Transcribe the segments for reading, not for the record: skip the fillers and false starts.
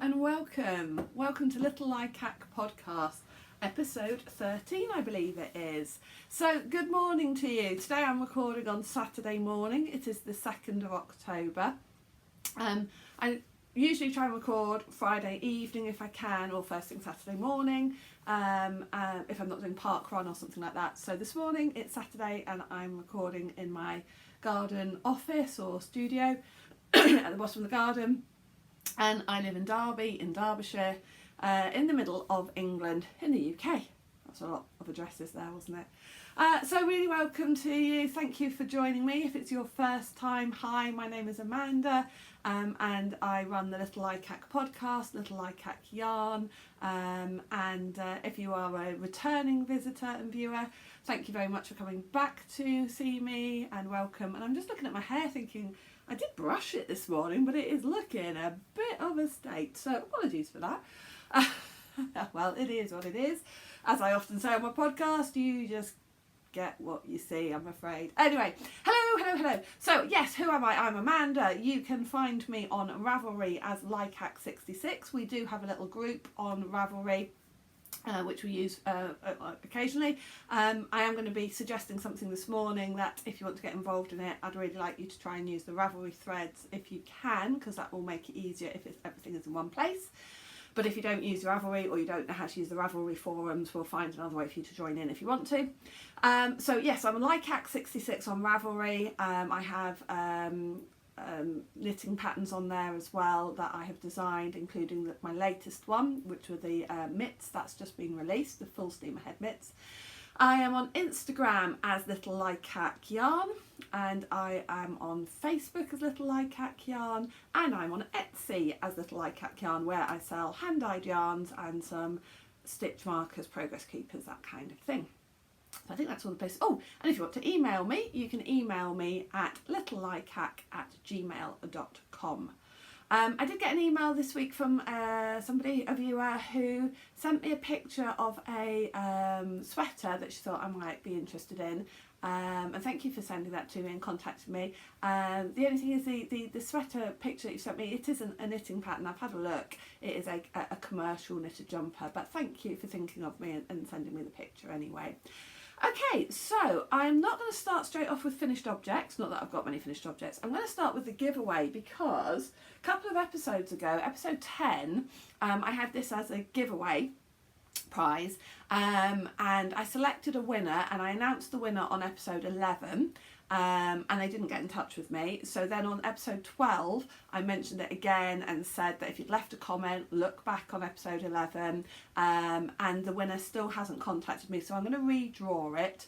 and welcome. Welcome to Little Likac podcast, episode 13 I believe it is. So good morning to you. Today I'm recording on Saturday morning. It is the 2nd of October. I usually try and record Friday evening if I can, or first thing Saturday morning, if I'm not doing park run or something like that. So this morning it's Saturday and I'm recording in my garden office or studio at the bottom of the garden. And I live in Derby, in Derbyshire, in the middle of England, in the UK. That's a lot of addresses there, wasn't it? So really welcome to you. Thank you for joining me. If it's your first time, hi, my name is Amanda, and I run the Little Likac podcast, Little Likac Yarn. And if you are a returning visitor and viewer, thank you very much for coming back to see me, and welcome. And I'm just looking at my hair thinking, I did brush it this morning, but it is looking a bit of a state, so apologies for that. Well, it is what it is. As I often say on my podcast, you just get what you see, I'm afraid. Anyway, hello. So, yes, who am I? I'm Amanda. You can find me on Ravelry as Likac66. We do have a little group on Ravelry, which we use occasionally. I am going to be suggesting something this morning that if you want to get involved in it, I'd really like you to try and use the Ravelry threads if you can, because that will make it easier if everything is in one place. But if you don't use Ravelry, or you don't know how to use the Ravelry forums, we'll find another way for you to join in if you want to. So yes, I'm Likac66 on Ravelry. I have knitting patterns on there as well that I have designed, including my latest one, which were the mitts that's just been released, the full steam ahead mitts. I am on Instagram as Little Likac Yarn, and I am on Facebook as Little Likac Yarn, and I'm on Etsy as Little Likac Yarn, where I sell hand-dyed yarns and some stitch markers, progress keepers, that kind of thing. So I think that's all the places. Oh, and if you want to email me, you can email me at littlelikac@gmail.com. I did get an email this week from somebody, a viewer, who sent me a picture of a sweater that she thought I might be interested in. And thank you for sending that to me and contacting me. The only thing is the sweater picture that you sent me, it isn't a knitting pattern. I've had a look. It is a commercial knitted jumper. But thank you for thinking of me and sending me the picture anyway. Okay, so I'm not going to start straight off with finished objects, not that I've got many finished objects. I'm going to start with the giveaway because a couple of episodes ago, episode 10, I had this as a giveaway prize, and I selected a winner and I announced the winner on episode 11. And they didn't get in touch with me. So then on episode 12, I mentioned it again and said that if you'd left a comment, look back on episode 11, and the winner still hasn't contacted me. So I'm going to redraw it.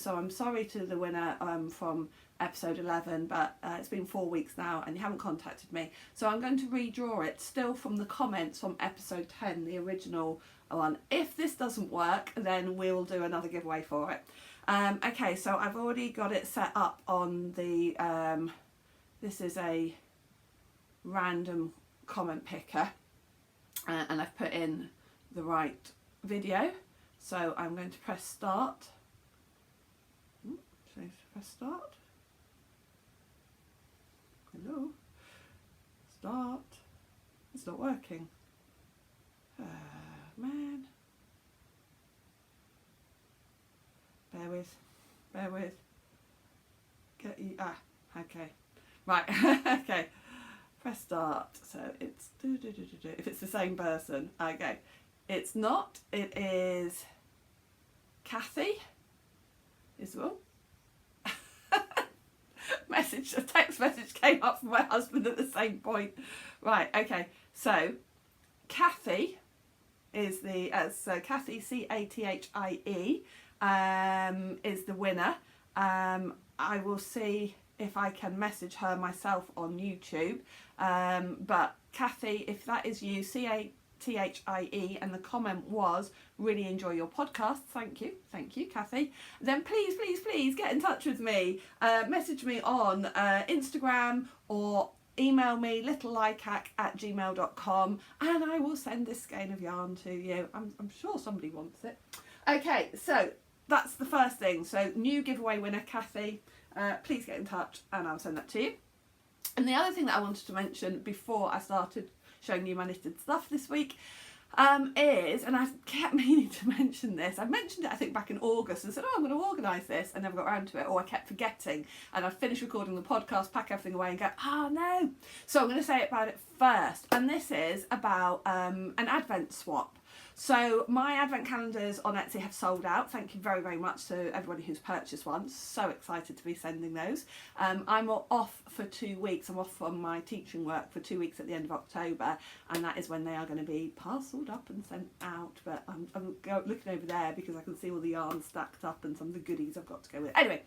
So I'm sorry to the winner from episode 11, but it's been 4 weeks now and you haven't contacted me. So I'm going to redraw it still from the comments from episode 10, the original one. If this doesn't work, then we'll do another giveaway for it. Okay, so I've already got it set up on the, this is a random comment picker, and I've put in the right video. So I'm going to press start. Should I press start? Hello? Start. It's not working. Man. Bear with. Get you. Okay. Right. Okay. Press start. So it's if it's the same person. Okay. It's not. It is Kathy. Is well. A text message came up from my husband at the same point. Right. Okay. So Kathy is the Kathy, Cathie, is the winner. I will see if I can message her myself on YouTube. But Kathy, if that is you, Cathie, and the comment was, really enjoy your podcast. Thank you, Kathy. Then please get in touch with me. Message me on Instagram or email me littlelikac@gmail.com, and I will send this skein of yarn to you. I'm sure somebody wants it. Okay, so that's the first thing. So new giveaway winner, Kathy. Please get in touch and I'll send that to you. And the other thing that I wanted to mention before I started showing you my knitted stuff this week, is, and I kept meaning to mention this, I mentioned it I think back in August and said, oh, I'm going to organise this, and never got around to it, or I kept forgetting, and I'd finish recording the podcast, pack everything away and go, oh no. So I'm going to say about it first, and this is about an advent swap. So my advent calendars on Etsy have sold out. Thank you very, very much to everybody who's purchased one. So excited to be sending those. I'm off for 2 weeks. I'm off from my teaching work for 2 weeks at the end of October, and that is when they are going to be parcelled up and sent out. But I'm looking over there because I can see all the yarn stacked up and some of the goodies I've got to go with. Anyway,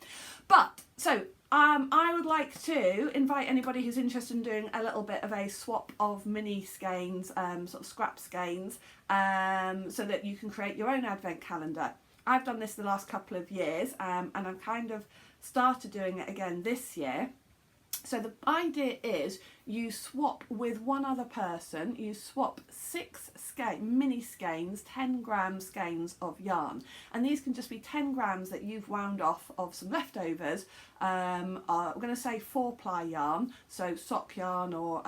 I would like to invite anybody who's interested in doing a little bit of a swap of mini skeins, sort of scrap skeins, so that you can create your own advent calendar. I've done this the last couple of years, and I've kind of started doing it again this year. So the idea is you swap with one other person, you swap 6 mini skeins, 10 gram skeins of yarn. And these can just be 10 grams that you've wound off of some leftovers. We're going to say 4-ply yarn, so sock yarn or,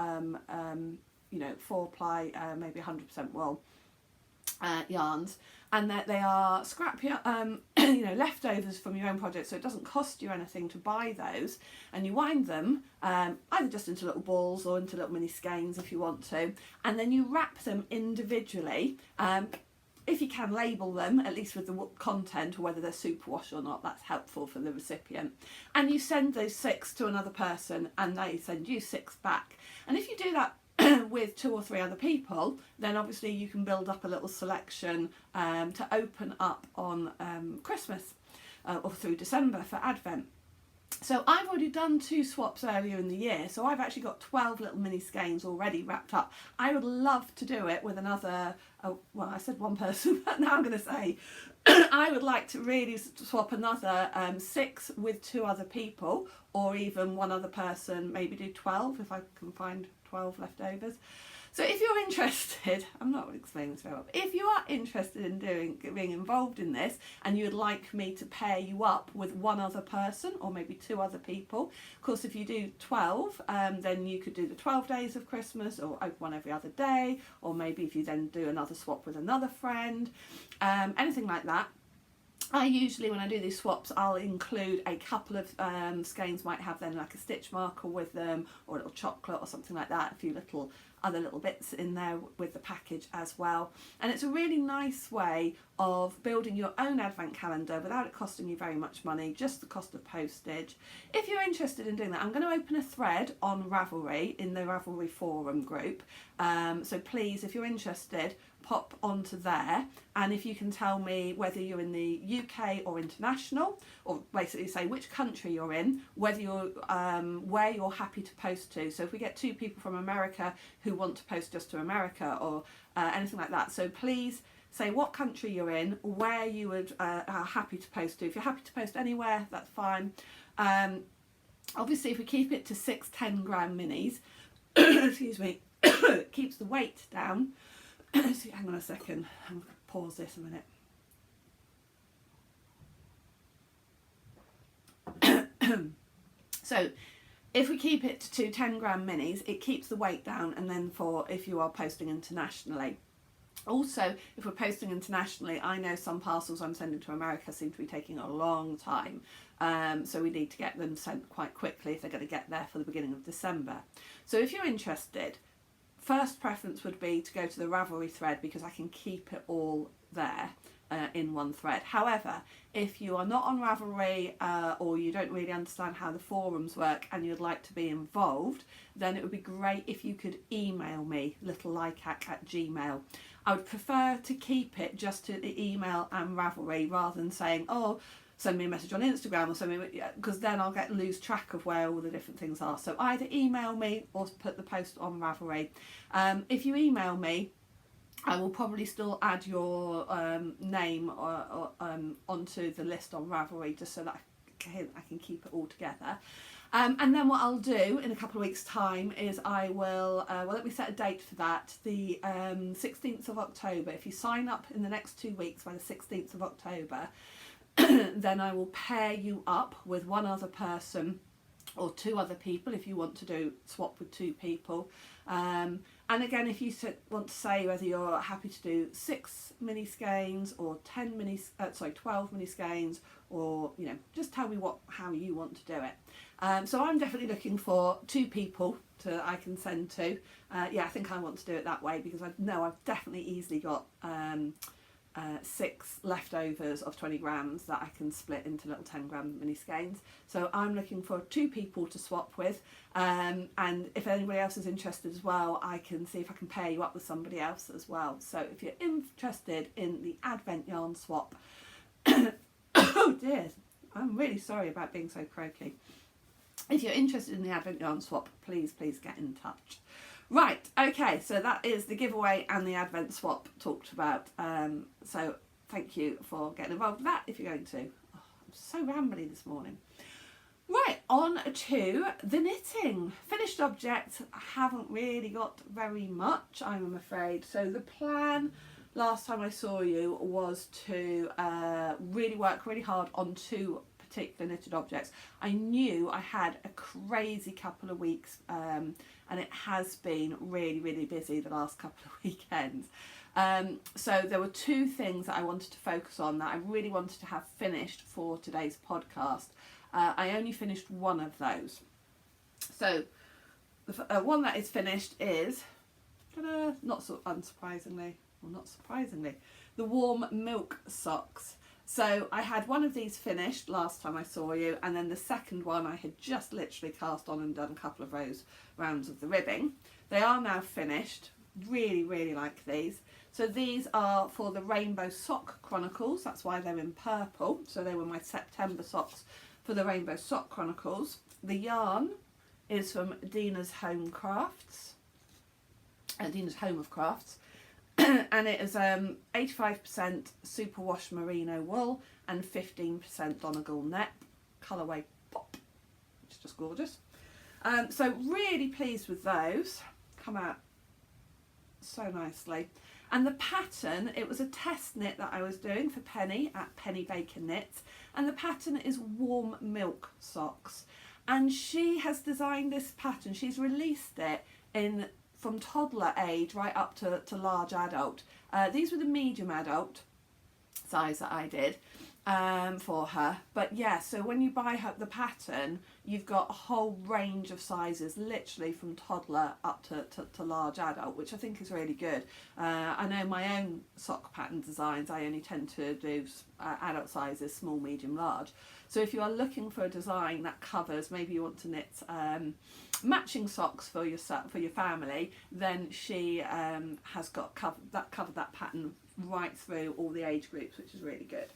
4-ply, maybe 100% wool yarns. And that they are scrap, leftovers from your own project, so it doesn't cost you anything to buy those. And you wind them either just into little balls or into little mini skeins if you want to, and then you wrap them individually. If you can, label them, at least with the content, or whether they're superwash or not, that's helpful for the recipient. And you send those 6 to another person, and they send you 6 back. And if you do that with 2 or 3 other people, then obviously you can build up a little selection to open up on Christmas or through December for Advent. So I've already done 2 swaps earlier in the year, so I've actually got 12 little mini skeins already wrapped up. I would love to do it with another, I said one person, but now I'm going to say I would like to really swap another 6 with 2 other people, or even one other person, maybe do 12 if I can find 12 leftovers. So if you're interested, I'm not explaining this very well, but if you are interested in being involved in this, and you would like me to pair you up with one other person or maybe 2 other people, of course if you do 12, then you could do the 12 days of Christmas, or open one every other day, or maybe if you then do another swap with another friend, anything like that. I usually, when I do these swaps, I'll include a couple of skeins, might have then like a stitch marker with them, or a little chocolate or something like that, a few other little bits in there with the package as well. And it's a really nice way of building your own advent calendar without it costing you very much money, just the cost of postage. If you're interested in doing that, I'm going to open a thread on Ravelry in the Ravelry forum group. So please, if you're interested, pop onto there, and if you can tell me whether you're in the UK or international, or basically say which country you're in, whether you're where you're happy to post to. So if we get 2 people from America who want to post just to America, or anything like that, so please say what country you're in, where you would are happy to post to. If you're happy to post anywhere, that's fine. Obviously if we keep it to 6 10-gram minis, excuse me, it keeps the weight down. So hang on a second, I'm going to pause this a minute. So if we keep it to 2 10-gram minis, it keeps the weight down, and then for if you are posting internationally. Also, if we're posting internationally, I know some parcels I'm sending to America seem to be taking a long time, so we need to get them sent quite quickly if they're going to get there for the beginning of December. So if you're interested, first preference would be to go to the Ravelry thread, because I can keep it all there in one thread. However, if you are not on Ravelry or you don't really understand how the forums work and you'd like to be involved, then it would be great if you could email me, littlelikac@gmail.com. I would prefer to keep it just to the email and Ravelry, rather than saying, oh, send me a message on Instagram or something, because then I'll lose track of where all the different things are. So either email me or put the post on Ravelry. If you email me, I will probably still add your name onto the list on Ravelry, just so that I can keep it all together. And then what I'll do in a couple of weeks' time is I will, let me set a date for that, the 16th of October. If you sign up in the next 2 weeks by the 16th of October, then I will pair you up with one other person or 2 other people if you want to do swap with 2 people. And again, if you want to say whether you're happy to do 6 mini skeins or 12 mini skeins, or just tell me how you want to do it. So I'm definitely looking for 2 people I can send to. I think I want to do it that way, because I know I've definitely easily got 6 leftovers of 20 grams that I can split into little 10 gram mini skeins. So I'm looking for 2 people to swap with, and if anybody else is interested as well, I can see if I can pair you up with somebody else as well. So if you're interested in the Advent yarn swap, oh dear, I'm really sorry about being so croaky. If you're interested in the Advent yarn swap, please get in touch. Right, okay, so that is the giveaway and the Advent swap talked about. So thank you for getting involved with that if you're going to. Oh, I'm so rambly this morning. Right, on to the knitting. Finished object, I haven't really got very much, I'm afraid. So the plan last time I saw you was to really work really hard on 2 particular knitted objects. I knew I had a crazy couple of weeks, and it has been really busy the last couple of weekends. So there were 2 things that I wanted to focus on that I really wanted to have finished for today's podcast. I only finished one of those. So the one that is finished is, not surprisingly, the warm milk socks. So I had one of these finished last time I saw you, and then the second one I had just literally cast on and done a couple of rounds of the ribbing. They are now finished. Really like these. So these are for the Rainbow Sock Chronicles, that's why they're in purple. So they were my September socks for the Rainbow Sock Chronicles. The yarn is from Dina's Home of Crafts, and it is 85% superwash merino wool and 15% Donegal net, colourway pop, which is just gorgeous. So really pleased with those, come out so nicely. And the pattern, it was a test knit that I was doing for Penny at Penny Baker Knits, and the pattern is warm milk socks. And she has designed this pattern, she's released it from toddler age right up to large adult. These were the medium adult size that I did for her. But yeah, so when you buy her the pattern, you've got a whole range of sizes, literally from toddler up to large adult, which I think is really good. I know my own sock pattern designs, I only tend to do adult sizes, small, medium, large. So if you are looking for a design that covers, maybe you want to knit matching socks for your family, then she has got covered that pattern right through all the age groups, which is really good.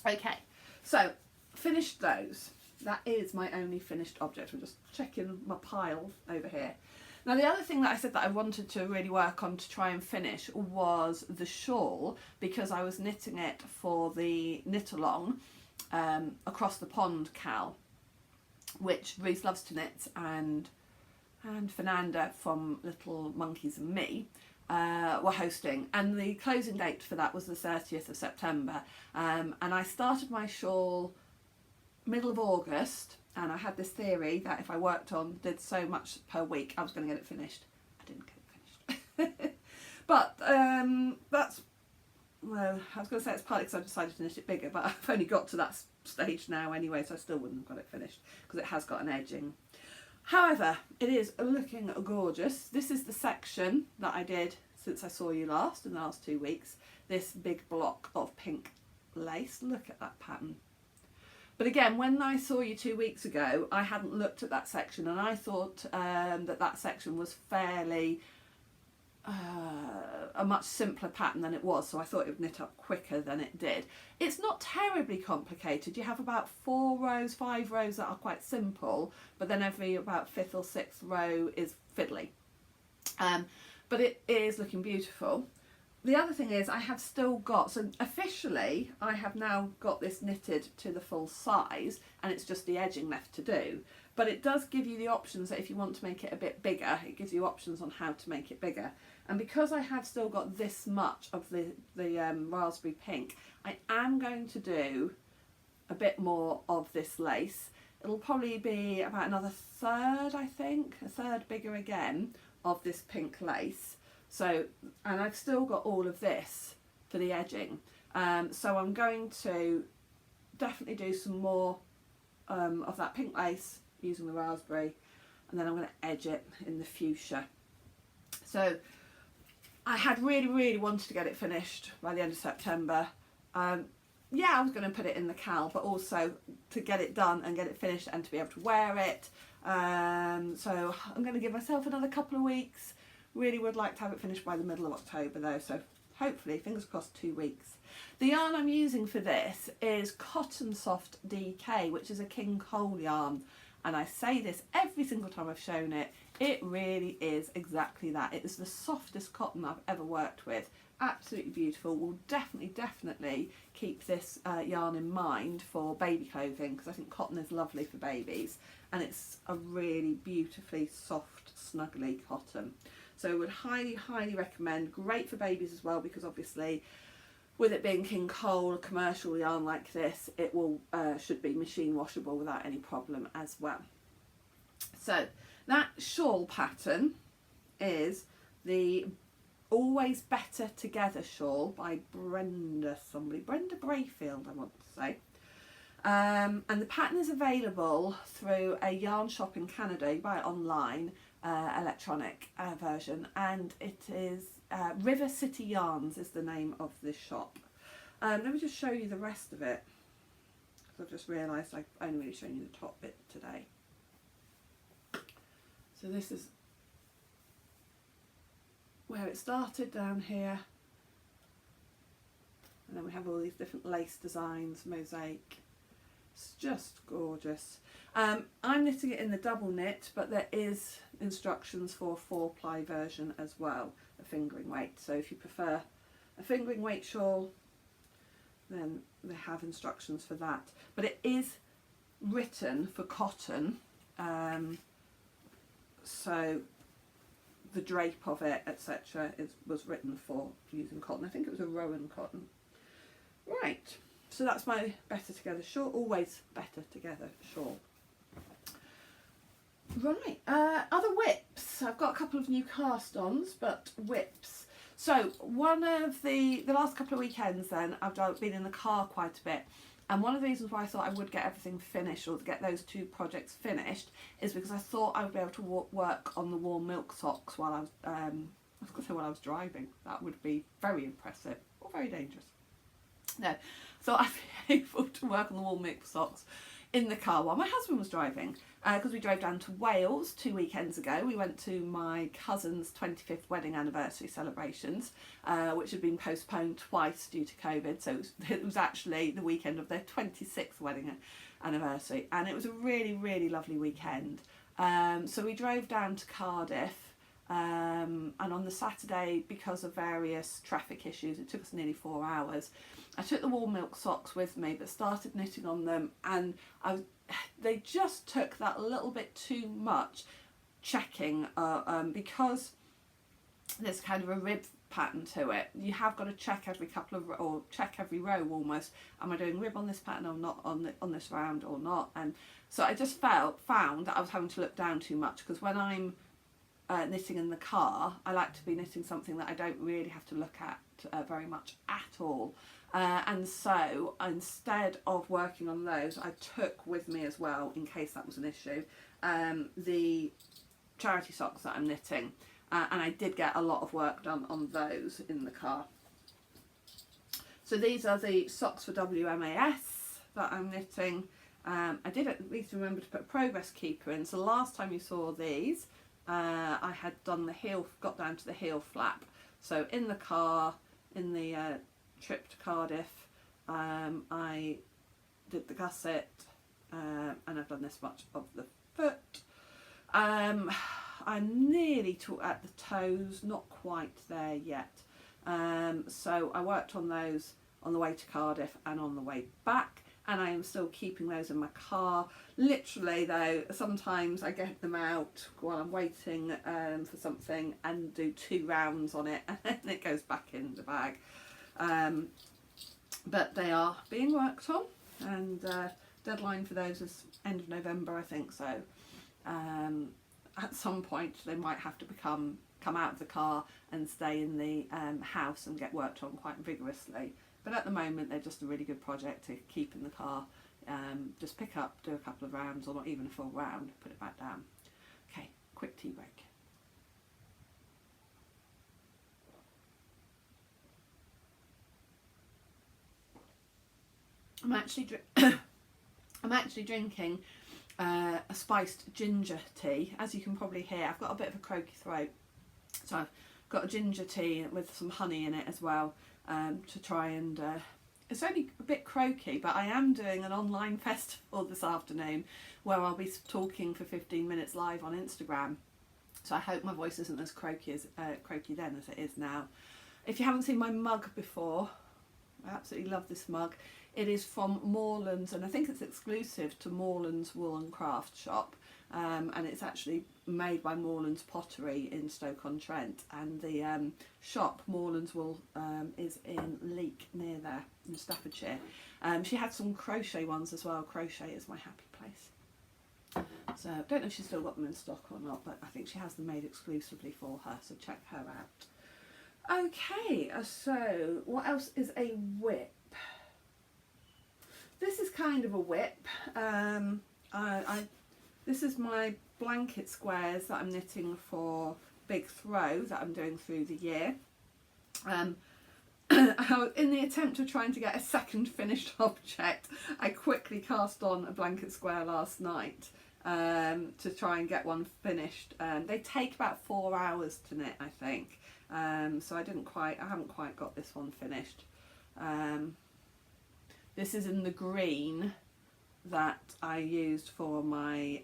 Okay, so finished those. That is my only finished object. I'm just checking my pile over here. Now the other thing that I said that I wanted to really work on to try and finish was the shawl, because I was knitting it for the knit along across the pond Cal, which Ruth loves to knit, and Fernanda from Little Monkeys and Me were hosting, and the closing date for that was the 30th of September, and I started my shawl middle of August, and I had this theory that if I did so much per week, I was going to get it finished. I didn't get it finished. But that's, well, I was going to say it's partly because I decided to knit it bigger, but I've only got to that stage now anyway, so I still wouldn't have got it finished because it has got an edging. However, it is looking gorgeous. This is the section that I did since I saw you last, in the last 2 weeks. This big block of pink lace. Look at that pattern. But again, when I saw you 2 weeks ago, I hadn't looked at that section, and I thought that section was fairly a much simpler pattern than it was, so I thought it would knit up quicker than it did. It's not terribly complicated. You have about 5 rows that are quite simple, but then every about 5th or 6th row is fiddly. But it is looking beautiful. The other thing is I have still got, so officially I have now got this knitted to the full size, and it's just the edging left to do. But it does give you the options that if you want to make it a bit bigger, it gives you options on how to make it bigger. And because I have still got this much of the raspberry pink, I am going to do a bit more of this lace. it'll probably be about another third, I think, a third bigger again of this pink lace. So, and I've still got all of this for the edging. So I'm going to definitely do some more of that pink lace using the raspberry, and then I'm going to edge it in the fuchsia. So I had really wanted to get it finished by the end of September. Yeah, I was going to put it in the cal, but also to get it done and get it finished and to be able to wear it. So I'm going to give myself another couple of weeks. Really would like to have it finished by the middle of October though, so hopefully, fingers crossed, 2 weeks. The yarn I'm using for this is Cotton Soft DK, which is a King Cole yarn. And I say this every single time I've shown it, it really is exactly that. It is the softest cotton I've ever worked with. Absolutely beautiful. We'll definitely keep this yarn in mind for baby clothing, because I think cotton is lovely for babies, and it's a really beautifully soft, snuggly cotton. So I would highly recommend. Great for babies as well, because obviously with it being King Cole, a commercial yarn like this, it will should be machine washable without any problem as well. So that shawl pattern is the Always Better Together shawl by Brenda Brayfield, I want to say. And the pattern is available through a yarn shop in Canada. You buy it online, electronic version, and it is River City Yarns is the name of this shop. Let me just show you the rest of it, because I've just realised I've only really shown you the top bit today. So this is where it started down here, and then we have all these different lace designs, mosaic. It's just gorgeous. I'm knitting it in the double knit, but there is instructions for a 4-ply version as well, a fingering weight. So if you prefer a fingering weight shawl, then they have instructions for that. But it is written for cotton, so the drape of it, etc., was written for using cotton. I think it was a Rowan cotton. Right, so that's my Better Together shawl, Always Better Together shawl. Right, other whips. I've got a couple of new cast-ons, but whips. So one of the last couple of weekends then, I've been in the car quite a bit. And one of the reasons why I thought I would get everything finished, or to get those 2 projects finished, is because I thought I would be able to work on the warm milk socks while I was going to say while I was driving. That would be very impressive, or very dangerous. No, so I'd be able to work on the warm milk socks in the car while my husband was driving, because we drove down to Wales 2 weekends ago. We went to my cousin's 25th wedding anniversary celebrations, which had been postponed twice due to COVID, so it was actually the weekend of their 26th wedding anniversary, and it was a really lovely weekend. So we drove down to Cardiff, and on the Saturday, because of various traffic issues, it took us nearly 4 hours. I took the warm milk socks with me, but started knitting on them, and they just took that little bit too much checking, because there's kind of a rib pattern to it. You have got to check every check every row almost. Am I doing rib on this pattern or not, on this round or not? And so I just found that I was having to look down too much, because when I'm knitting in the car, I like to be knitting something that I don't really have to look at very much at all. And so instead of working on those, I took with me as well, in case that was an issue, the charity socks that I'm knitting, and I did get a lot of work done on those in the car. So these are the socks for WMAS that I'm knitting. I did at least remember to put a progress keeper in, so last time you saw these, I had done got down to the heel flap. So in the car, in the trip to Cardiff, I did the gusset, and I've done this much of the foot. I'm nearly at the toes, not quite there yet. So I worked on those on the way to Cardiff and on the way back, and I am still keeping those in my car. Literally though, sometimes I get them out while I'm waiting for something and do 2 rounds on it, and then it goes back in the bag. But they are being worked on, and deadline for those is end of November, I think. So at some point they might have to come out of the car and stay in the house and get worked on quite vigorously. But at the moment they're just a really good project to keep in the car. Just pick up, do a couple of rounds, or not even a full round, put it back down. Okay, quick tea break. I'm actually drinking a spiced ginger tea. As you can probably hear, I've got a bit of a croaky throat, so I've got a ginger tea with some honey in it as well, to try and it's only a bit croaky, but I am doing an online festival this afternoon where I'll be talking for 15 minutes live on Instagram, so I hope my voice isn't as croaky then as it is now. If you haven't seen my mug before, I absolutely love this mug. It is from Moreland's, and I think it's exclusive to Moreland's Wool and Craft shop, and it's actually made by Moreland's Pottery in Stoke-on-Trent, and the shop, Moreland's Wool, is in Leek, near there in Staffordshire. She had some crochet ones as well. Crochet is my happy place. So I don't know if she's still got them in stock or not, but I think she has them made exclusively for her, so check her out. Okay, so what else is a whip? This is kind of a whip. This is my blanket squares that I'm knitting for Big Throw that I'm doing through the year. In the attempt of trying to get a second finished object, I quickly cast on a blanket square last night to try and get one finished. They take about 4 hours to knit, I think. So I haven't quite got this one finished. This is in the green that I used for my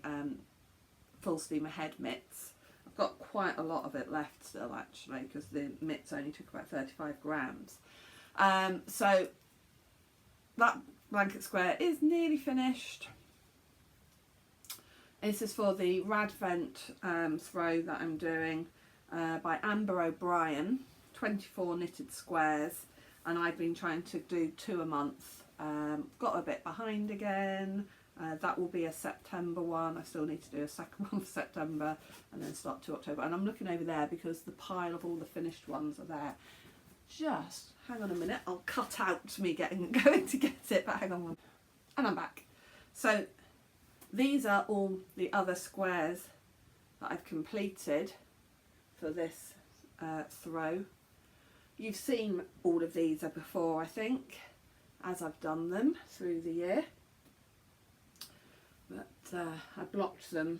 full steam ahead mitts. I've got quite a lot of it left still, actually, because the mitts only took about 35 grams. So that blanket square is nearly finished. This is for the Radvent throw that I'm doing by Amber O'Brien, 24 knitted squares, and I've been trying to do 2 a month. Got a bit behind again. That will be a September one. I still need to do a second one for September and then start to October. And I'm looking over there because the pile of all the finished ones are there. Just hang on a minute, I'll cut out me going to get it, but hang on. And I'm back. So these are all the other squares that I've completed for this throw. You've seen all of these before, I think, as I've done them through the year, but I blocked them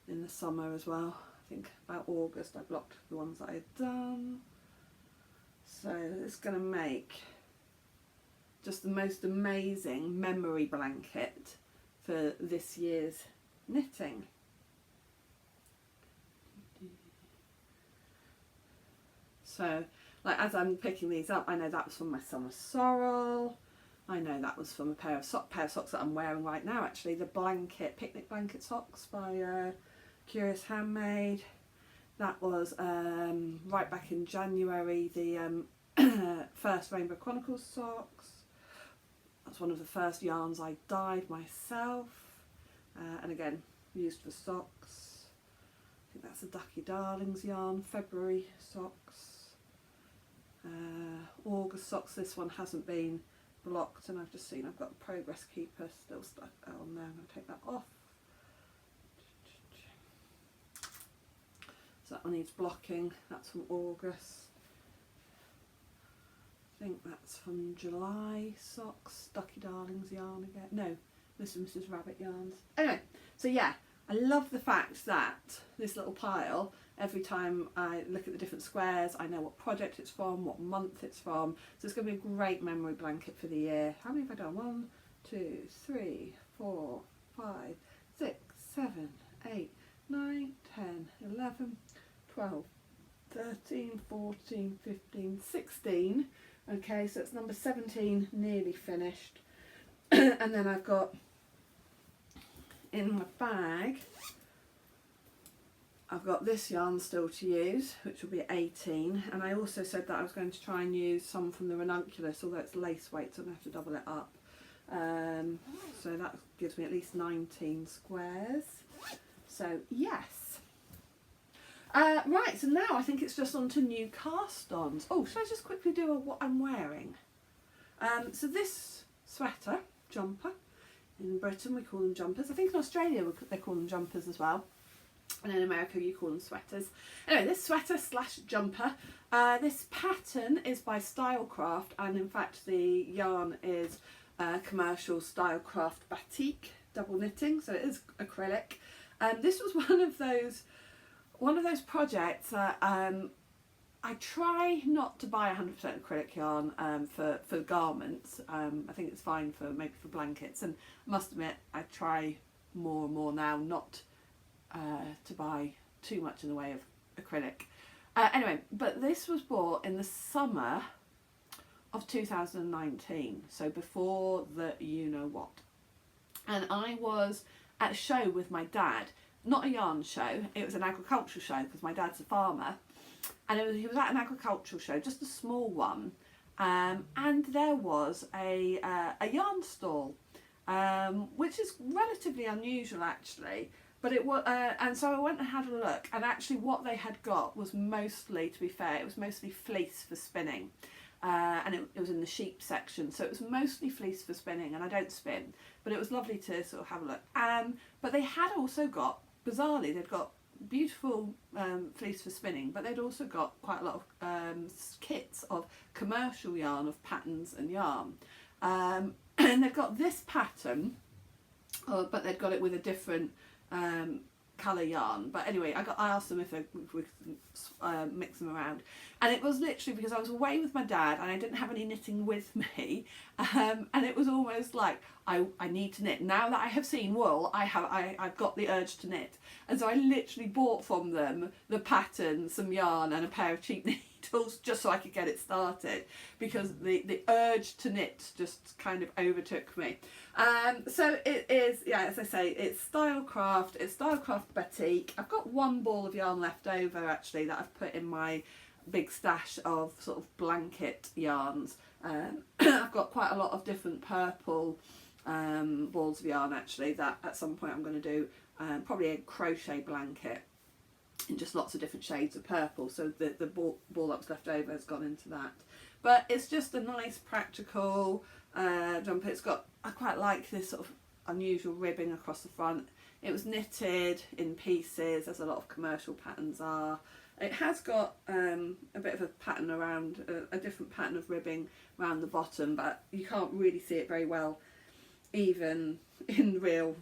in the summer as well. I think about August I blocked the ones that I had done. So it's going to make just the most amazing memory blanket for this year's knitting. So like as I'm picking these up, I know that was from my summer sorrel. I know that was from a pair of socks that I'm wearing right now, actually. The picnic blanket socks by Curious Handmade. That was right back in January, the first Rainbow Chronicles socks. That's one of the first yarns I dyed myself. And again, used for socks. I think that's a Ducky Darlings yarn, February socks. August socks, this one hasn't been blocked, and I've just seen I've got the Progress Keeper still stuck on there. I'm going to take that off. So that one needs blocking. That's from August. I think that's from July socks, Ducky Darlings yarn again. No, this is Mrs. Rabbit yarns. Anyway, so yeah, I love the fact that this little pile, every time I look at the different squares, I know what project it's from, what month it's from. So it's going to be a great memory blanket for the year. How many have I done? 1, 2, 3, 4, 5, 6, 7, 8, 9, 10, 11, 12, 13, 14, 15, 16. Okay, so it's number 17 nearly finished. And then I've got in my bag, I've got this yarn still to use, which will be 18, and I also said that I was going to try and use some from the ranunculus, although it's lace weight, so I'm going to have to double it up. So that gives me at least 19 squares. So yes. Right, so now I think it's just on to new cast-ons. Oh, should I just quickly do what I'm wearing? So this sweater, jumper, in Britain we call them jumpers. I think in Australia they call them jumpers as well. And in America you call them sweaters. Anyway, this sweater slash jumper, this pattern is by Stylecraft, and in fact the yarn is commercial Stylecraft batik double knitting, so it is acrylic. This was one of those projects that I try not to buy 100% acrylic yarn for garments. I think it's fine for maybe for blankets, and I must admit I try more and more now not to buy too much in the way of acrylic. Anyway, but this was bought in the summer of 2019, so before the you know what. And I was at a show with my dad, not a yarn show, it was an agricultural show because my dad's a farmer, and he was at an agricultural show, just a small one, and there was a yarn stall, which is relatively unusual actually. But it was, and so I went and had a look, and actually what they had got was mostly, to be fair, it was mostly fleece for spinning, and it was in the sheep section, so it was mostly fleece for spinning, and I don't spin, but it was lovely to sort of have a look. But they had also got, bizarrely, they'd got beautiful fleece for spinning, but they'd also got quite a lot of kits of commercial yarn, of patterns and yarn, and they've got this pattern, but they'd got it with a different colour yarn. But anyway, I asked them if we could mix them around, and it was literally because I was away with my dad and I didn't have any knitting with me, and it was almost like I need to knit now that I have seen wool. I've got the urge to knit, and so I literally bought from them the pattern, some yarn, and a pair of cheap needles just so I could get it started, because the urge to knit just kind of overtook me. So it is, yeah, as I say, it's Stylecraft batik. I've got one ball of yarn left over actually that I've put in my big stash of sort of blanket yarns. I've got quite a lot of different purple balls of yarn actually that at some point I'm going to do probably a crochet blanket in just lots of different shades of purple, so the ball that was left over has gone into that. But it's just a nice practical jumper. It's got, I quite like this sort of unusual ribbing across the front. It was knitted in pieces, as a lot of commercial patterns are. It has got a bit of a pattern around, a different pattern of ribbing around the bottom, but you can't really see it very well even in real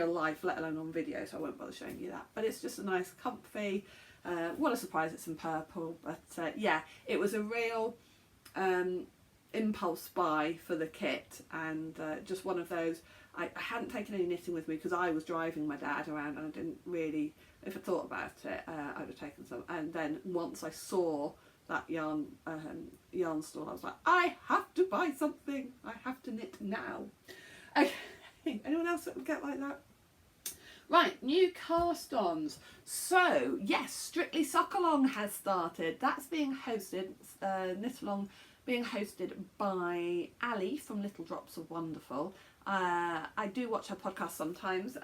life, let alone on video, so I won't bother showing you that. But it's just a nice comfy, what a surprise it's in purple, but yeah, it was a real impulse buy for the kit, and just one of those. I hadn't taken any knitting with me because I was driving my dad around, and I didn't really, if I thought about it, I'd have taken some. And then once I saw that yarn stall, I was like, I have to buy something, I have to knit now. Okay, anyone else that would get like that? Right, new cast-ons. So yes, Strictly Sock Along has started. That's being hosted, Knit Along being hosted by Ali from Little Drops of Wonderful. I do watch her podcast sometimes.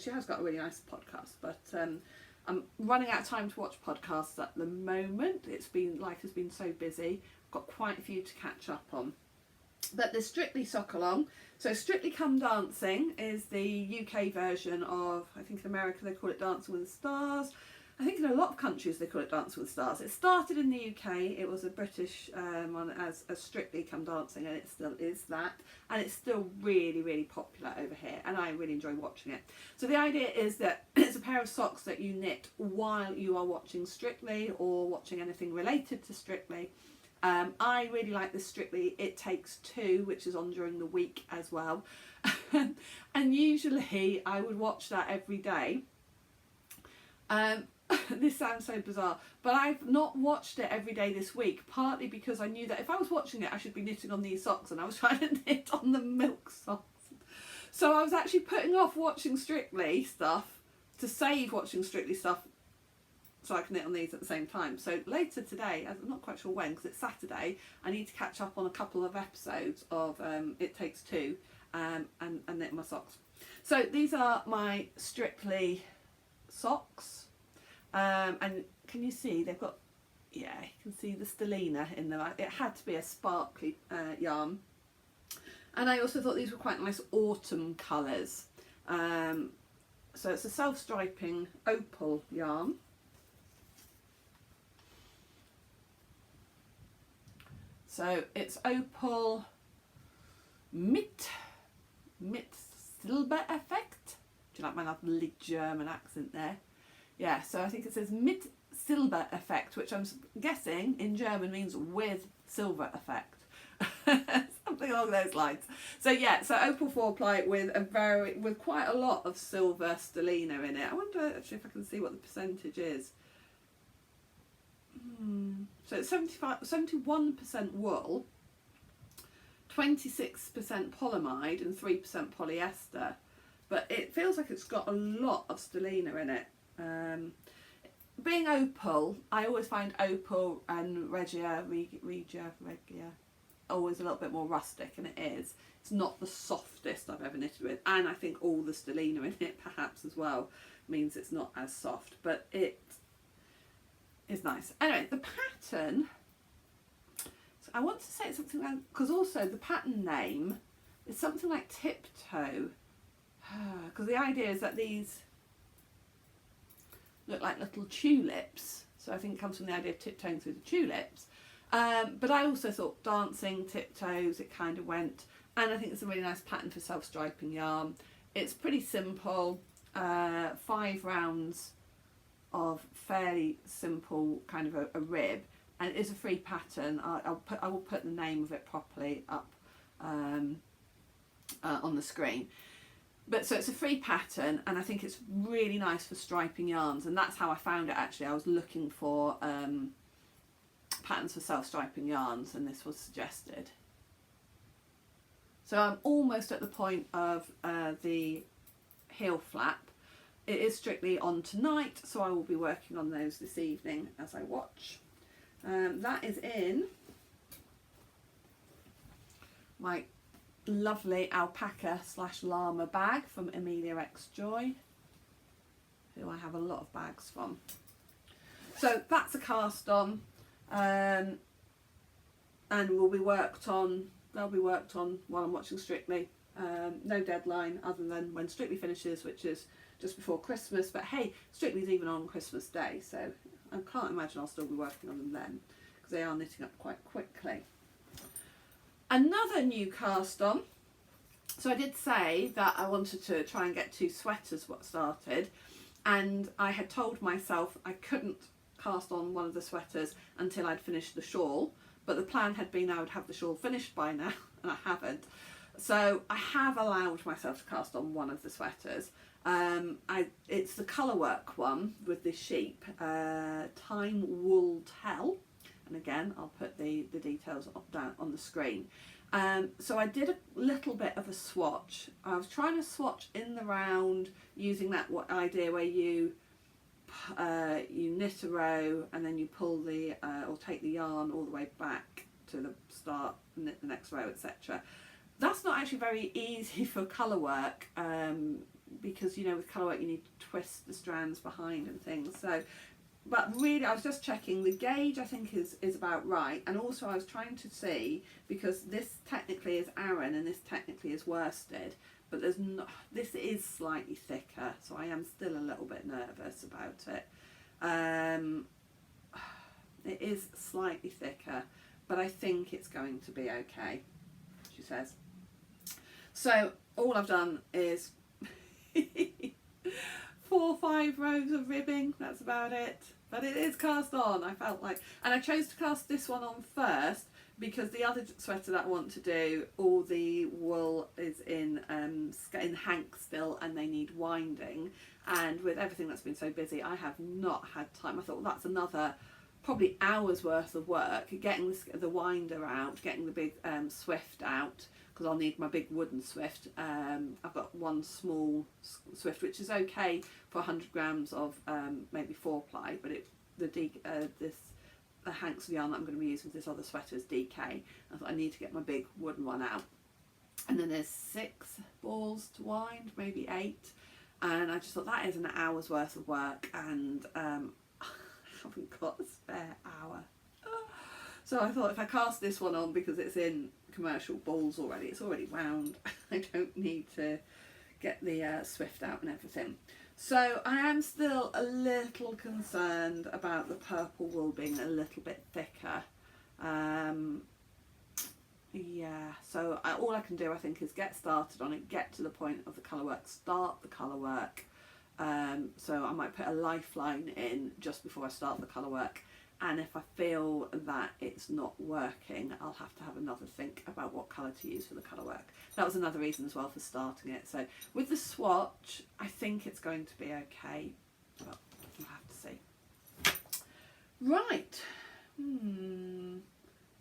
She has got a really nice podcast, but I'm running out of time to watch podcasts at the moment. Life has been so busy. I've got quite a few to catch up on. But there's Strictly Sock Along. So Strictly Come Dancing is the UK version of, I think in America they call it Dancing with the Stars. I think in a lot of countries they call it Dancing with the Stars. It started in the UK, it was a British one as Strictly Come Dancing, and it still is that. And it's still really, really popular over here, and I really enjoy watching it. So the idea is that it's a pair of socks that you knit while you are watching Strictly or watching anything related to Strictly. I really like this Strictly It Takes Two, which is on during the week as well. And usually I would watch that every day. This sounds so bizarre, but I've not watched it every day this week, partly because I knew that if I was watching it I should be knitting on these socks, and I was trying to knit on the milk socks. So I was actually putting off watching Strictly stuff to save watching Strictly stuff so I can knit on these at the same time. So later today, I'm not quite sure when because it's Saturday, I need to catch up on a couple of episodes of It Takes Two and knit my socks. So these are my Strictly socks, and can you see they've got, yeah, you can see the stellina in them. It had to be a sparkly yarn, and I also thought these were quite nice autumn colours. So it's a self-striping opal yarn. So it's opal mit Silber effect. Do you like my lovely German accent there? Yeah, so I think it says mit Silber effect, which I'm guessing in German means with silver effect. Something along those lines. So yeah, so opal 4-ply with quite a lot of silver stellina in it. I wonder actually if I can see what the percentage is. So it's 71% wool, 26% polyamide and 3% polyester, but it feels like it's got a lot of stellina in it. Being opal, I always find opal and regia always a little bit more rustic, and it is. It's not the softest I've ever knitted with, and I think all the stellina in it perhaps as well means it's not as soft, but it is nice. Anyway, the pattern, so I want to say it's something like, because also the pattern name is something like Tiptoe, because the idea is that these look like little tulips, so I think it comes from the idea of tiptoeing through the tulips. But I also thought dancing, tiptoes, it kind of went, and I think it's a really nice pattern for self-striping yarn. It's pretty simple, 5 rounds of fairly simple kind of a rib, and it is a free pattern. I will put the name of it properly up on the screen. But so it's a free pattern, and I think it's really nice for striping yarns, and that's how I found it actually. I was looking for patterns for self-striping yarns, and this was suggested. So I'm almost at the point of the heel flap. It is strictly on tonight, so I will be working on those this evening as I watch. That is in my lovely alpaca / llama bag from Amelia X Joy, who I have a lot of bags from. So that's a cast on, and will be worked on. They'll be worked on while I'm watching Strictly. No deadline other than when Strictly finishes, which is just before Christmas. But hey, Strictly's even on Christmas Day, so I can't imagine I'll still be working on them then, because they are knitting up quite quickly. Another new cast on. So I did say that I wanted to try and get 2 sweaters started, and I had told myself I couldn't cast on one of the sweaters until I'd finished the shawl, but the plan had been I would have the shawl finished by now, and I haven't. So I have allowed myself to cast on one of the sweaters. It's the colourwork one with the sheep, Time Wool Tell, and again I'll put the details down on the screen. So I did a little bit of a swatch. I was trying to swatch in the round using that idea where you knit a row and then you pull the or take the yarn all the way back to the start, knit the next row, etc. That's not actually very easy for colour work, because you know with colour work you need to twist the strands behind and things. So, but really I was just checking the gauge. I think is about right, and also I was trying to see, because this technically is Aran and this technically is worsted, but there's not, this is slightly thicker, so I am still a little bit nervous about it. It is slightly thicker, but I think it's going to be okay, she says. So all I've done is 4 or 5 rows of ribbing, that's about it. But it is cast on, I felt like. And I chose to cast this one on first because the other sweater that I want to do, all the wool is in hank still, and they need winding. And with everything that's been so busy, I have not had time. I thought, well, that's another probably hours worth of work, getting the winder out, getting the big swift out, because I'll need my big wooden swift. I've got one small swift, which is okay for 100 grams of maybe 4-ply, but it the hanks of yarn that I'm going to be using with this other sweater is DK. I thought I need to get my big wooden one out. And then there's 6 balls to wind, maybe 8. And I just thought that is an hour's worth of work, and I haven't got a spare hour. So I thought if I cast this one on, because it's in commercial balls already, it's already wound, I don't need to get the Swift out and everything. So I am still a little concerned about the purple wool being a little bit thicker. Yeah, so all I can do, I think, is get started on it, get to the point of the colour work, start the colour work. So I might put a lifeline in just before I start the colour work. And if I feel that it's not working, I'll have to have another think about what colour to use for the colour work. That was another reason as well for starting it. So with the swatch, I think it's going to be okay, but we'll have to see. Right.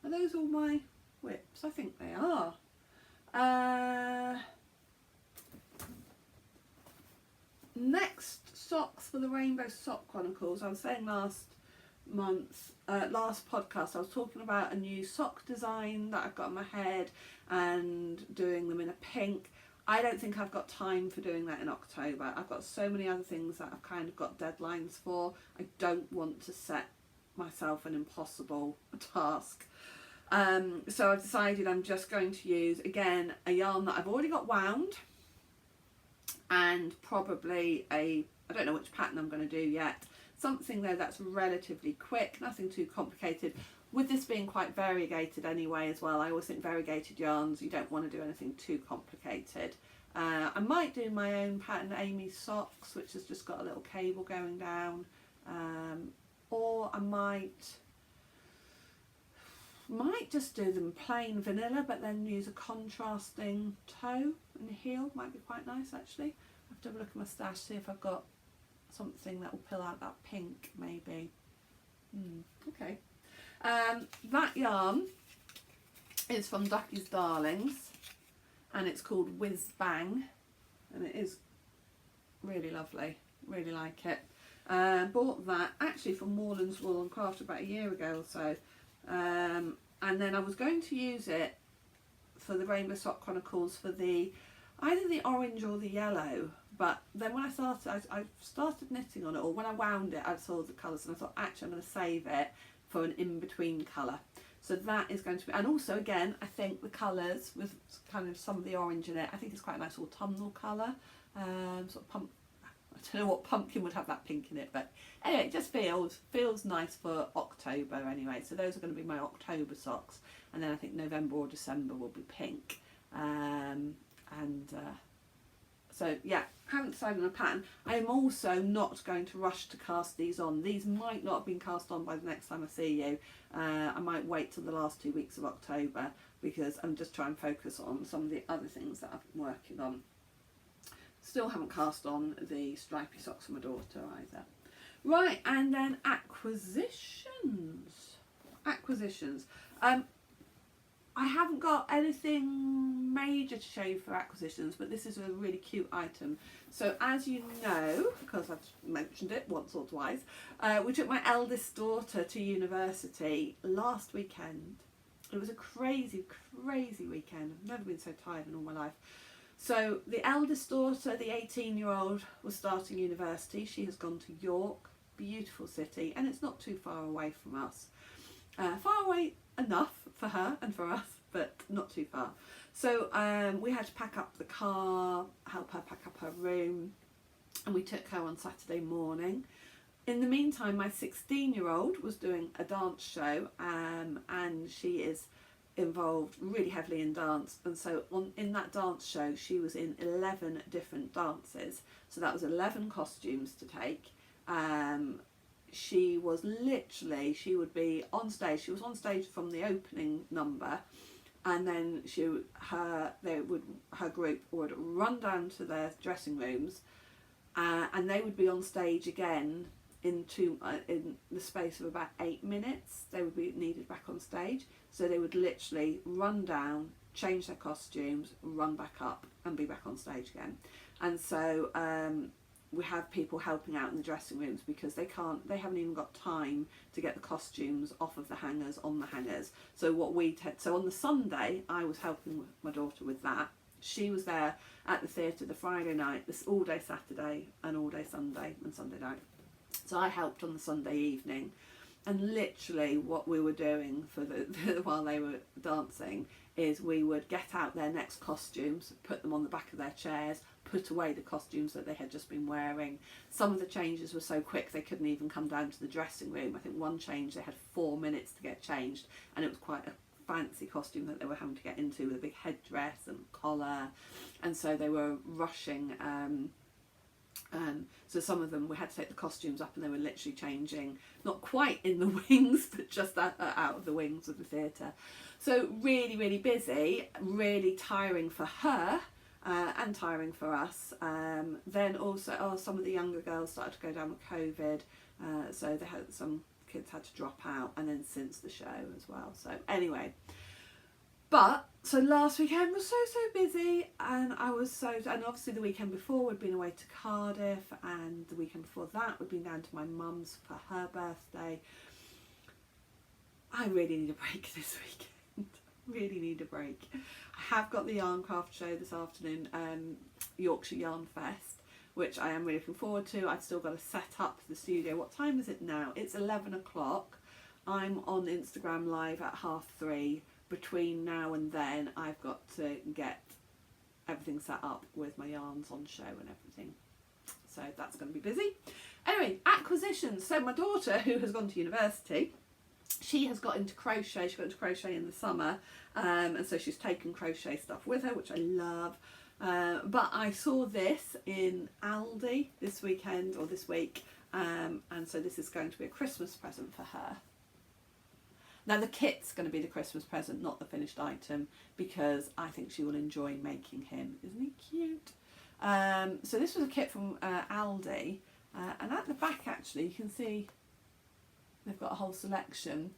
Are those all my whips? I think they are. Next, socks for the Rainbow Sock Chronicles. I was saying last podcast I was talking about a new sock design that I've got in my head and doing them in a pink. I don't think I've got time for doing that in October. I've got so many other things that I've kind of got deadlines for. I don't want to set myself an impossible task. So I've decided I'm just going to use, again, a yarn that I've already got wound, and probably I don't know which pattern I'm going to do yet. Something though that's relatively quick, nothing too complicated. With this being quite variegated anyway as well, I always think variegated yarns, you don't want to do anything too complicated. I might do my own pattern, Amy's Socks, which has just got a little cable going down, or I might just do them plain vanilla, but then use a contrasting toe and a heel. Might be quite nice actually. I have to have a look at my stash, see if I've got something that will pull out that pink maybe. Okay. That yarn is from Ducky's Darlings, and it's called Whiz Bang, and it is really lovely, really like it. Bought that actually from Moreland's Wool and Craft about a year ago or so, and then I was going to use it for the Rainbow Sock Chronicles for either the orange or the yellow, but then when I started knitting on it, or when I wound it, I saw the colours and I thought actually I'm going to save it for an in-between colour. So that is going to be, and also again I think the colours with kind of some of the orange in it, I think it's quite a nice autumnal colour, sort of I don't know what pumpkin would have that pink in it, but anyway, it just feels nice for October anyway. So those are going to be my October socks, and then I think November or December will be pink. So yeah, haven't decided on a pattern. I am also not going to rush to cast these on. These might not have been cast on by the next time I see you. I might wait till the last 2 weeks of October, because I'm just trying to focus on some of the other things that I've been working on. Still haven't cast on the stripy socks for my daughter either. Right, and then acquisitions. I haven't got anything major to show you for acquisitions, but this is a really cute item. So as you know, because I've mentioned it once or twice, we took my eldest daughter to university last weekend. It was a crazy, crazy weekend. I've never been so tired in all my life. So the eldest daughter, the 18-year-old, was starting university. She has gone to York, beautiful city, and it's not too far away from us. Far away enough for her and for us, but not too far. So we had to pack up the car, help her pack up her room, and we took her on Saturday morning. In the meantime, my 16-year-old was doing a dance show, and she is involved really heavily in dance, and so in that dance show she was in 11 different dances, so that was 11 costumes to take. She would be on stage. She was on stage from the opening number, and then her group would run down to their dressing rooms, and they would be on stage again in the space of about 8 minutes. They would be needed back on stage, so they would literally run down, change their costumes, run back up, and be back on stage again. And so we have people helping out in the dressing rooms because they haven't even got time to get the costumes off of the hangers on the hangers. So so on the Sunday I was helping my daughter with that. She was there at the theatre the Friday night, this all day Saturday and all day Sunday and Sunday night. So I helped on the Sunday evening, and literally what we were doing for while they were dancing is we would get out their next costumes, put them on the back of their chairs, put away the costumes that they had just been wearing. Some of the changes were so quick they couldn't even come down to the dressing room. I think one change they had 4 minutes to get changed, and it was quite a fancy costume that they were having to get into with a big headdress and collar, and so they were rushing. So some of them we had to take the costumes up, and they were literally changing, not quite in the wings, but just out of the wings of the theatre. So really, really busy, really tiring for her, and tiring for us. Then also, some of the younger girls started to go down with COVID, so some kids had to drop out, and then since the show as well. So anyway, so last weekend was so busy, and and obviously the weekend before we'd been away to Cardiff, and the weekend before that we'd been down to my mum's for her birthday. I really need a break this weekend. Really need a break. I have got the yarn craft show this afternoon, Yorkshire Yarn Fest, which I am really looking forward to. I've still got to set up the studio. What time is it now? It's 11 o'clock. I'm on Instagram live at 3:30. Between now and then I've got to get everything set up with my yarns on show and everything. So that's going to be busy. Anyway, acquisitions. So my daughter, who has gone to university, she has got into crochet. She got into crochet in the summer, and so she's taken crochet stuff with her, which I love. But I saw this in Aldi this weekend or this week, and so this is going to be a Christmas present for her. Now the kit's going to be the Christmas present, not the finished item, because I think she will enjoy making him. Isn't he cute? So this was a kit from Aldi, and at the back actually you can see they've got a whole selection.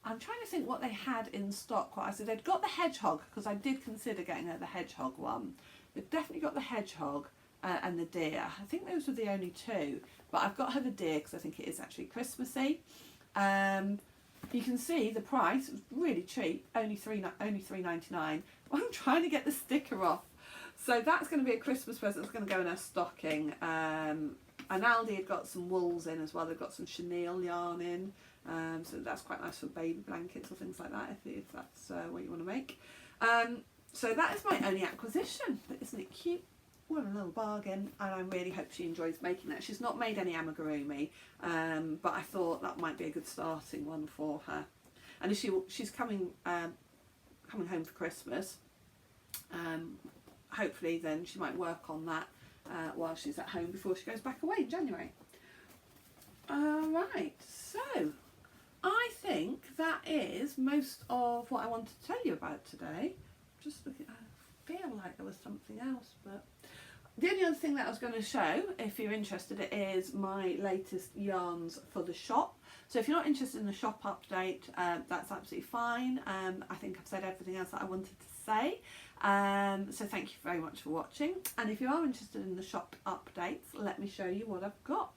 I'm trying to think what they had in stock. I said they'd got the hedgehog, because I did consider getting her the hedgehog one. They've definitely got the hedgehog and the deer. I think those were the only two, but I've got her the deer because I think it is actually Christmassy. You can see the price, it was really cheap, only $3.99. I'm trying to get the sticker off. So that's going to be a Christmas present. It's going to go in her stocking. And Aldi had got some wools in as well. They've got some chenille yarn in. So that's quite nice for baby blankets or things like that, if that's what you want to make. So that is my only acquisition. But isn't it cute? What a little bargain, and I really hope she enjoys making that. She's not made any amigurumi, but I thought that might be a good starting one for her. And if she's coming home for Christmas, hopefully then she might work on that while she's at home before she goes back away in January. Right, so I think that is most of what I wanted to tell you about today. Just looking, I feel like there was something else, but the only other thing that I was going to show, if you're interested, is my latest yarns for the shop. So if you're not interested in the shop update, that's absolutely fine. I think I've said everything else that I wanted to say. So thank you very much for watching. And if you are interested in the shop updates, let me show you what I've got.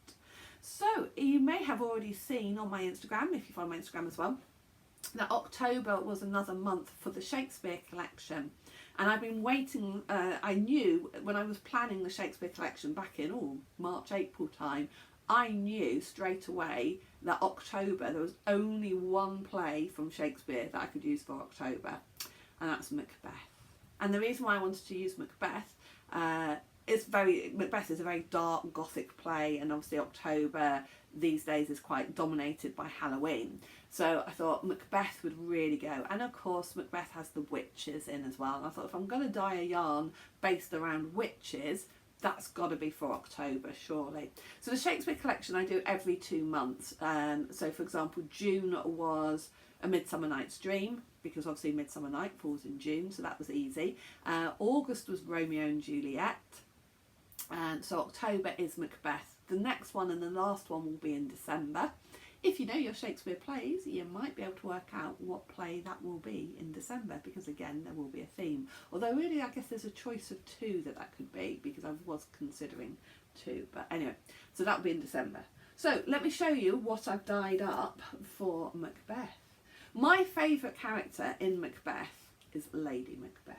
So you may have already seen on my Instagram, if you follow my Instagram as well, that October was another month for the Shakespeare collection. And I've been waiting, I knew when I was planning the Shakespeare collection back in March, April time, I knew straight away that October, there was only one play from Shakespeare that I could use for October, and that's Macbeth. And the reason why I wanted to use Macbeth, Macbeth is a very dark Gothic play, and obviously October these days is quite dominated by Halloween. So I thought Macbeth would really go. And of course Macbeth has the witches in as well. And I thought if I'm going to dye a yarn based around witches, that's got to be for October, surely. So the Shakespeare collection I do every 2 months. So for example, June was A Midsummer Night's Dream, because obviously Midsummer Night falls in June, so that was easy. August was Romeo and Juliet. And so October is Macbeth. The next one and the last one will be in December. If you know your Shakespeare plays, you might be able to work out what play that will be in December, because again there will be a theme. Although really I guess there's a choice of 2 that could be, because I was considering too. But anyway, so that'll be in December. So let me show you what I've dyed up for Macbeth. My favourite character in Macbeth is Lady Macbeth.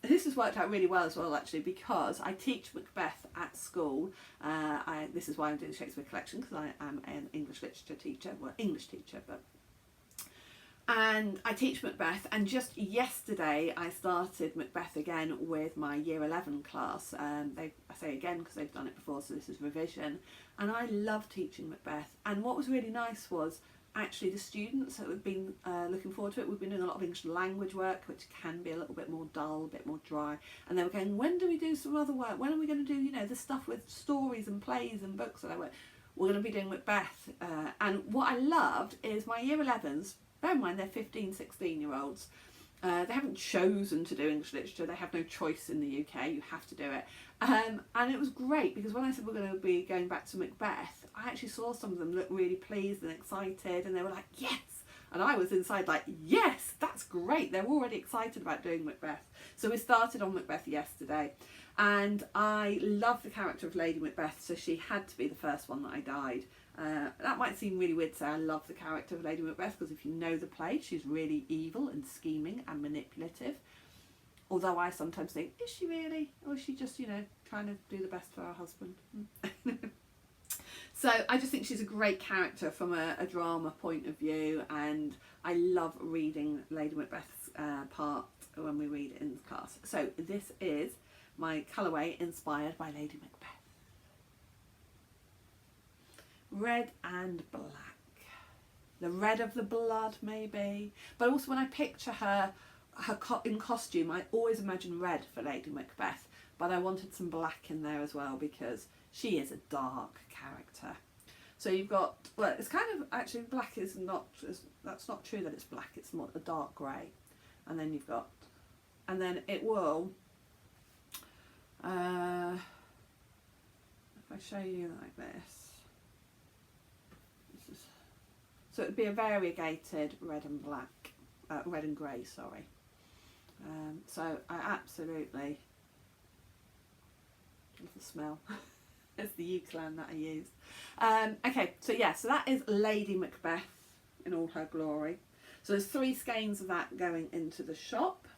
This has worked out really well as well, actually, because I teach Macbeth at school. This is why I'm doing the Shakespeare collection, because I am an English literature teacher, well, English teacher, and I teach Macbeth, and just yesterday I started Macbeth again with my Year 11 class. I say again because they've done it before, so this is revision, and I love teaching Macbeth. And what was really nice was actually the students that have been looking forward to it. We've been doing a lot of English language work, which can be a little bit more dull, a bit more dry, and they were going, when do we do some other work? When are we going to do, you know, the stuff with stories and plays and books? And I went, we're going to be doing Macbeth. And what I loved is my Year 11s, bear in mind they're 15, 16-year-olds. They haven't chosen to do English literature. They have no choice in the UK. You have to do it. And it was great because when I said we're going to be going back to Macbeth, I actually saw some of them look really pleased and excited, and they were like, yes! And I was inside like, yes, that's great. They're already excited about doing Macbeth. So we started on Macbeth yesterday, and I love the character of Lady Macbeth, so she had to be the first one that I dyed. That might seem really weird to say I love the character of Lady Macbeth, because if you know the play, she's really evil and scheming and manipulative. Although I sometimes think, is she really? Or is she just, you know, trying to do the best for her husband? So I just think she's a great character from a drama point of view, and I love reading Lady Macbeth's part when we read it in class. So this is my colourway inspired by Lady Macbeth. Red and black. The red of the blood, maybe. But also when I picture her in costume, I always imagine red for Lady Macbeth. But I wanted some black in there as well, because she is a dark character. So you've got, well, it's kind of, actually black is not, that's not true that it's black, it's more a dark grey. And then you've got, and then it will, if I show you like this, so it would be a variegated red and black, red and grey, sorry. So I absolutely love the smell. It's the Eucalan that I used. Okay, so yeah, so that is Lady Macbeth in all her glory. So there's 3 skeins of that going into the shop.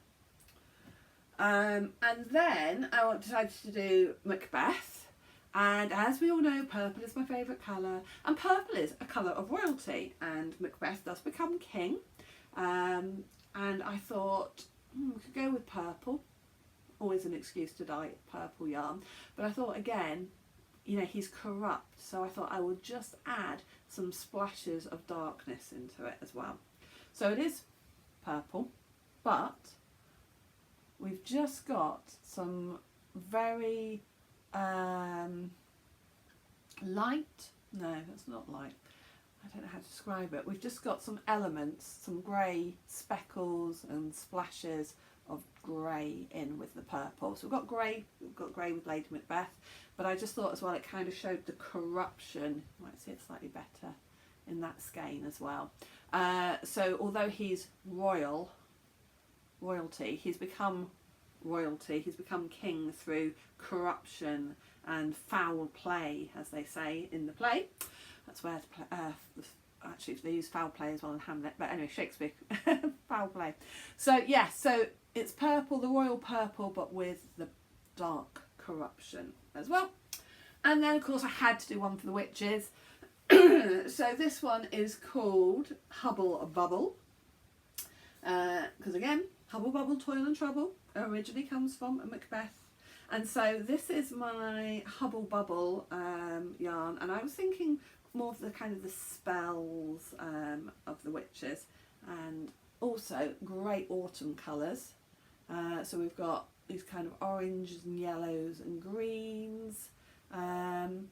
And then I decided to do Macbeth. And as we all know, purple is my favourite colour. And purple is a colour of royalty. And Macbeth does become king. And I thought, we could go with purple. Always an excuse to dye purple yarn. But I thought, again, you know, he's corrupt, so I thought I would just add some splashes of darkness into it as well. So it is purple, but we've just got some very light, no, that's not light, I don't know how to describe it. We've just got some elements, some grey speckles and splashes of grey in with the purple. So we've got grey with Lady Macbeth, but I just thought as well it kind of showed the corruption. You might see it slightly better in that skein as well. So although he's royalty, he's become royalty, he's become king through corruption and foul play, as they say in the play. That's where actually they use foul play as well in Hamlet, but anyway, Shakespeare, foul play. So yeah, so it's purple, the royal purple, but with the dark corruption as well. And then of course I had to do one for the witches. So this one is called Hubble Bubble, because again, Hubble Bubble, Toil and Trouble originally comes from Macbeth. And so this is my Hubble Bubble yarn, and I was thinking more of the kind of the spells of the witches, and also great autumn colours. So we've got these kind of oranges and yellows and greens, and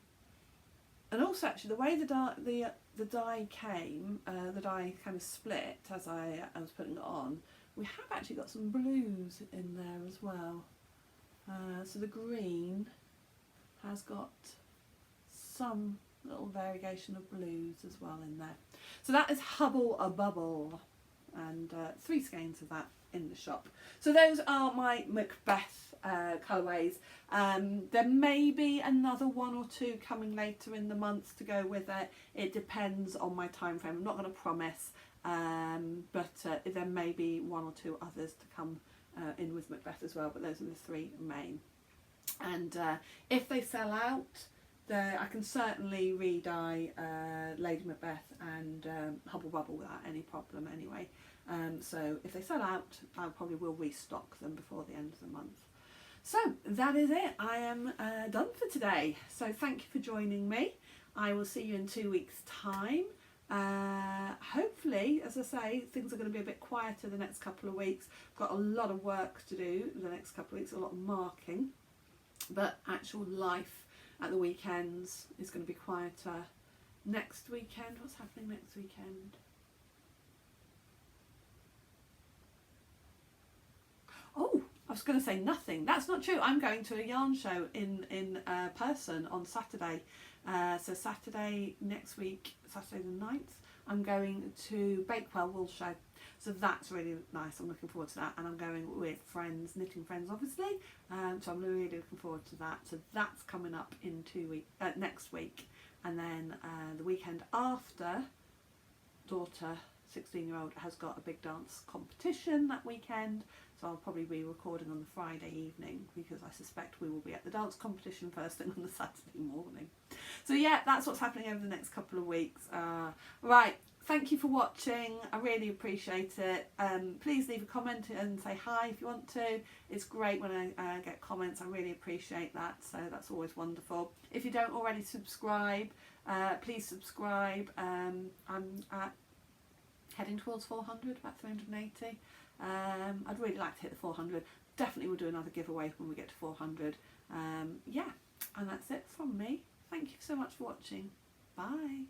also actually the way the dye came, the dye kind of split as I was putting it on. We have actually got some blues in there as well. So the green has got some little variegation of blues as well in there. So that is Hubble a Bubble. and 3 skeins of that in the shop. So those are my Macbeth colourways. There may be another 1 or 2 coming later in the month to go with it. It depends on my time frame. I'm not going to promise, but there may be 1 or 2 others to come in with Macbeth as well, but those are the 3 main. And if they sell out, I can certainly re-dye Lady Macbeth and Hubble Bubble without any problem anyway. So if they sell out, I probably will restock them before the end of the month. So that is it. I am done for today. So thank you for joining me. I will see you in 2 weeks' time. Hopefully, as I say, things are going to be a bit quieter the next couple of weeks. Got a lot of work to do the next couple of weeks, a lot of marking, but actual life at the weekends is going to be quieter. Next weekend, what's happening next weekend? Oh, I was going to say nothing. That's not true. I'm going to a yarn show in person on Saturday. So Saturday next week, Saturday the 9th, I'm going to Bakewell Wool Show. So that's really nice. I'm looking forward to that. And I'm going with friends, knitting friends obviously. So I'm really looking forward to that. So that's coming up in next week. And then the weekend after, daughter, 16-year-old, has got a big dance competition that weekend. So I'll probably be recording on the Friday evening because I suspect we will be at the dance competition first thing on the Saturday morning. So yeah, that's what's happening over the next couple of weeks. Right, thank you for watching. I really appreciate it. Please leave a comment and say hi if you want to. It's great when I get comments. I really appreciate that. So that's always wonderful. If you don't already subscribe, please subscribe. I'm heading towards 400, about 380. I'd really like to hit the 400. Definitely will do another giveaway when we get to 400. Yeah, and that's it from me. Thank you so much for watching. Bye.